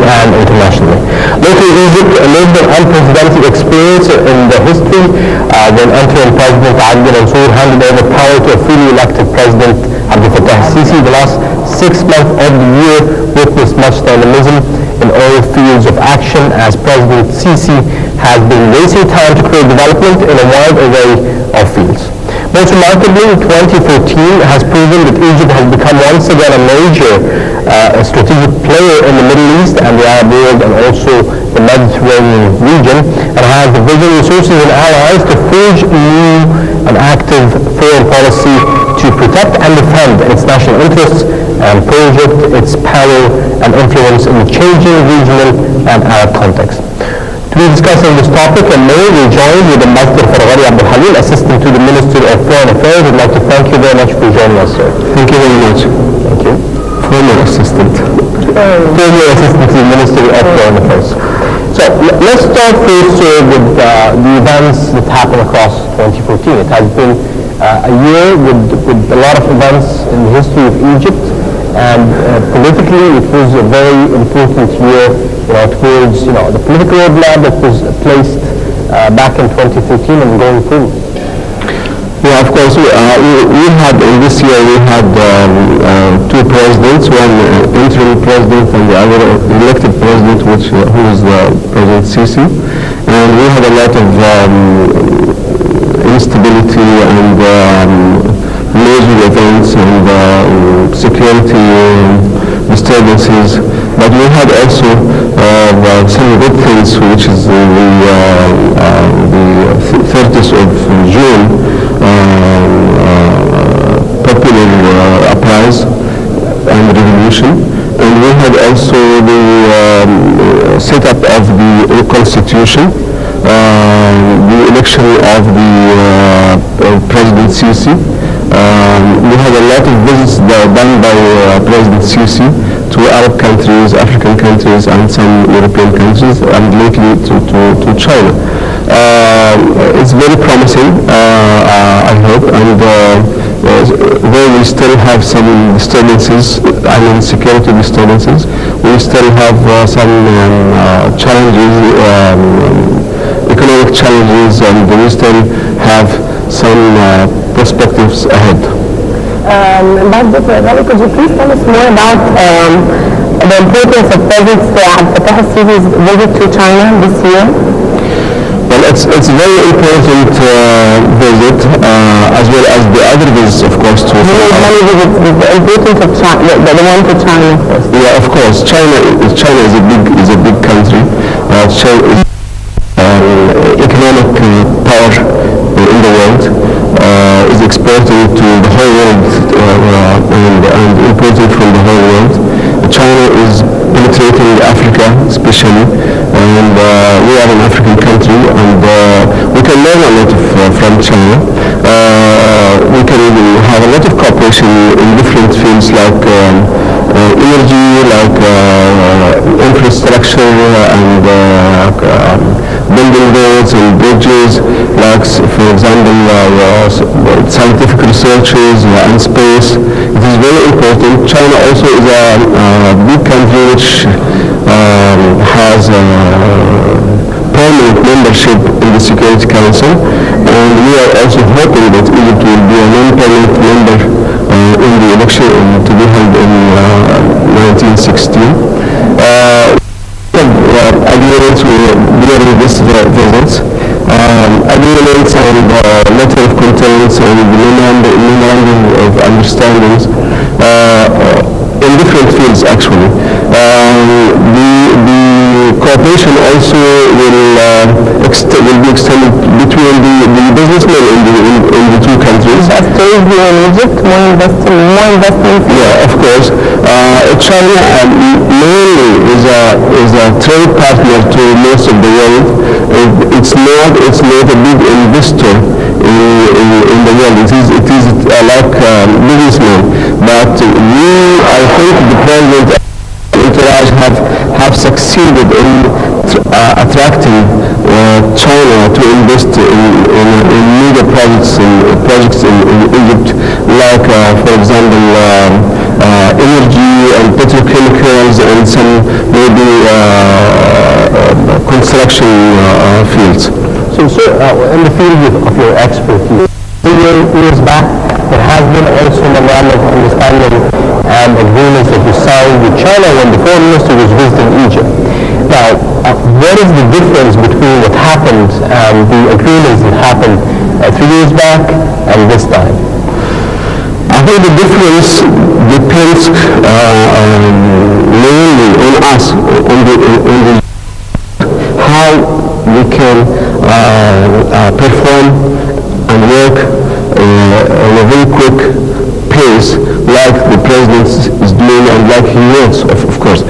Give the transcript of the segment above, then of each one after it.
and internationally. Local Egypt lived an unprecedented experience in the history when interim President Abdel Mansour handed over power to a fully elected President Abdel Fattah al-Sisi. The last 6 months of the year witnessed much dynamism in all fields of action as President Sisi has been racing time to create development in a wide array of fields. Most remarkably, 2014 has proven that Egypt has become once again a major strategic player in the Middle East and the Arab world and also the Mediterranean region, and has the vision, resources, and allies to forge new and active foreign policy to protect and defend its national interests and project its power and influence in the changing regional and Arab context. To be discussing this topic and more, we're joined with Ambassador Farghali Abdul Halim, Assistant to the Minister of Foreign Affairs. I'd like to thank you very much for joining us, sir. Thank you very much. Thank you. Former Assistant. Former Assistant to the Minister of Foreign Affairs. So let's start first, sir, with the events that happened across 2014. It has been a year with a lot of events in the history of Egypt, and politically it was a very important year towards the political roadmap that was placed back in 2013 and going forward. Yeah, of course. We had in this year we had two presidents, one interim president and the other elected president, who is President Sisi, and we had a lot of instability and major events and security disturbances, but we had also some good things, which is the 30th of June popular uprising and revolution, and we had also the setup of the constitution, the election of the President Sisi. We had a lot of visits done by President Sisi to Arab countries, African countries, and some European countries, and lately to China. It's very promising, I hope, and though we still have some disturbances, security disturbances, we still have some challenges, economic challenges, and we still have some perspectives ahead. Ambassador, could you please tell us more about the importance of President Abdel Fattah al-Sisi's visit to China this year? Well, it's a very important visit, as well as the other visits, of course, to many visits. The importance of China, the one to China first. Yeah, of course. China is a big country. China is economic power in the world, is exporting to the whole world and importing from the whole world. China is penetrating Africa especially, and we are an African country, and we can learn a lot from China. We can even have a lot of cooperation in different fields like energy, like infrastructure, and building roads and bridges, like, for example, scientific researches and space. It is very important. China also is a big country which has permanent membership in the Security Council, and we are also hoping that Egypt will be a non-permanent member in the election to be held in 1916. Agreements during this visit, agreements and letter of contents and memorandum of understandings in different fields actually. The cooperation also will be extended between the businessmen in the two countries. As trade here in Egypt, more investment. Yeah, of course. China mainly is a trade partner to most of the world. It's not a big investor in the world. It is like businessmen. But I think the president entourage have succeeded in attracting China to invest in mega projects in Egypt, like for example energy and petrochemicals and some maybe construction fields. So, in the field of your expertise, years back, there has been also memorandum of understanding and agreements that you signed with China when the foreign minister was visiting Egypt. Now, what is the difference between what happened and the agreements that happened 3 years back and this time? I think the difference depends mainly on us, on the how we can perform and work on a very quick pace like the president is doing and like he wants, of course.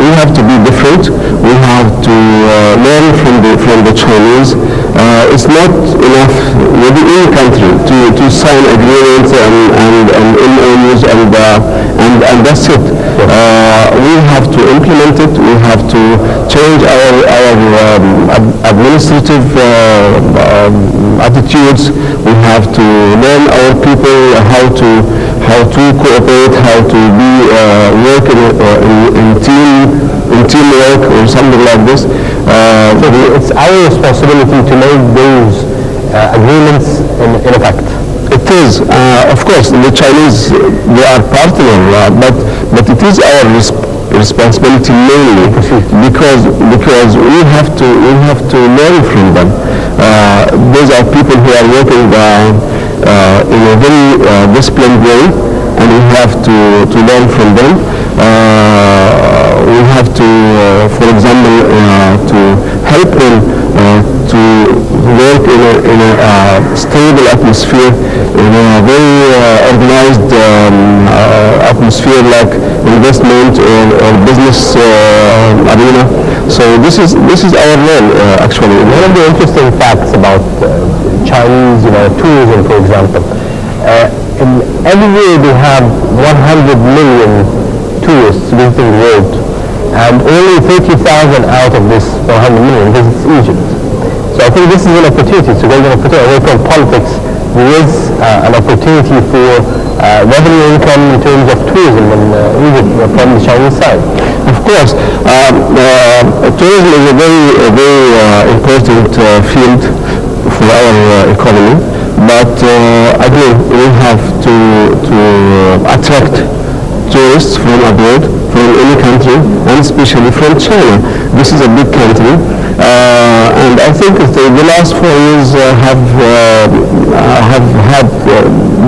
We have to be different. We have to learn from the Chinese. It's not enough within any country to sign agreements and MOUs and that's it. We have to implement it. We have to change our administrative attitudes. We have to learn our people how to cooperate, how to be work in teamwork or something like this. So it's our responsibility to make those agreements in effect. It is, of course, the Chinese, they are partner, but it is our responsibility mainly because we have to learn from them. Those are people who are working in a very disciplined way, and we have to learn from them. We have to, for example, to help them to work in a stable atmosphere, in a very organized atmosphere like investment or business arena. So this is our role actually. One of the interesting facts about Chinese, tourism, for example, every year they have 100 million tourists visiting the world, and only 30,000 out of this 100 million visits Egypt. So I think this is an opportunity. It's a golden opportunity. Away from politics, there is an opportunity for revenue income in terms of tourism in Egypt from the Chinese side. Of course, tourism is a very important field for our economy. But again, we have to attract tourists from abroad, from any country, and especially from China. This is a big country, and I think the last 4 years have had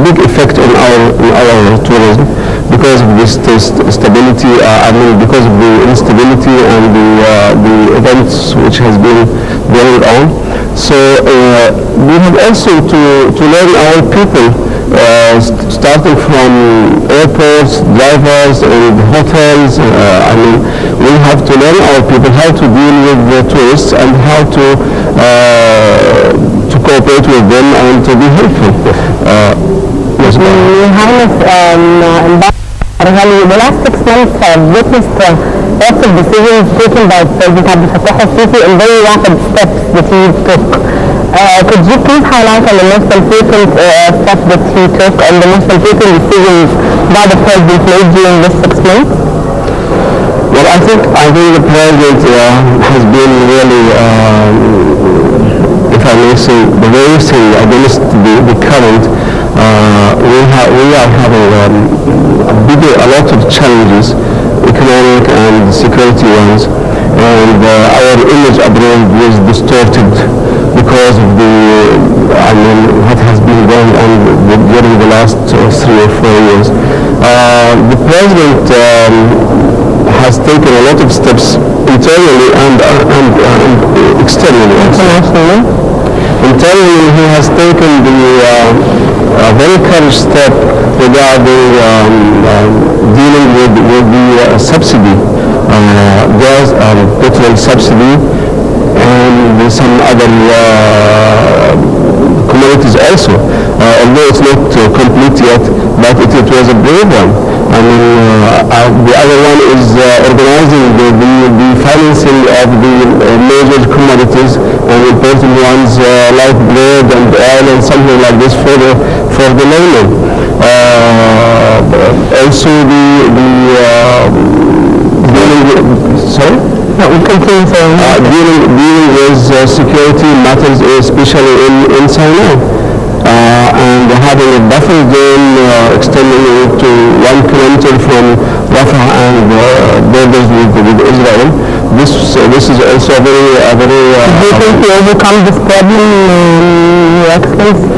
big effect on our tourism because of this stability. Because of the instability and the events which has been going on. So we have also to learn our people, starting from airports, drivers, and hotels. We have to learn our people how to deal with the tourists and how to cooperate with them and to be helpful. Yes, Your Highness, the last 6 months have witnessed lots of decisions taken by President Abdel Fattah al-Sisi and very rapid steps that he took. Could you please highlight on the most important steps that he took and the most important decisions that the President made during this 6 months? Well, I think the President has been really, if I may say, the very thing against the current. We are having a lot of challenges, economic and security ones, and our image abroad was distorted because of what has been going on during the last 3 or 4 years. The President has taken a lot of steps internally and externally also. Internally, he has taken a very courage step regarding dealing with the subsidy, gas and petrol subsidy, and some other commodities also. Although it's not complete yet, but it was a brave one. The other one is organizing the financing of the major commodities and important ones like bread and oil and something like this for the layman. also sorry? No, we continue saying. Dealing with security matters, especially in Sinai. And having a buffer zone extending it to 1 kilometer from Rafah and borders with Israel. This is also a very. Do you think you overcome this problem, Your Excellency?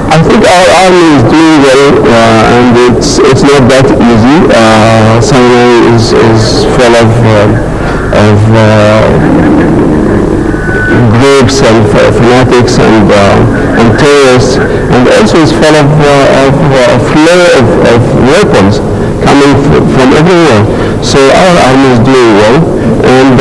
I think our army is doing well, and it's not that easy. Sinai is full of groups and fanatics and terrorists, and also it's full of flow of weapons coming from everywhere. So our army is doing well, and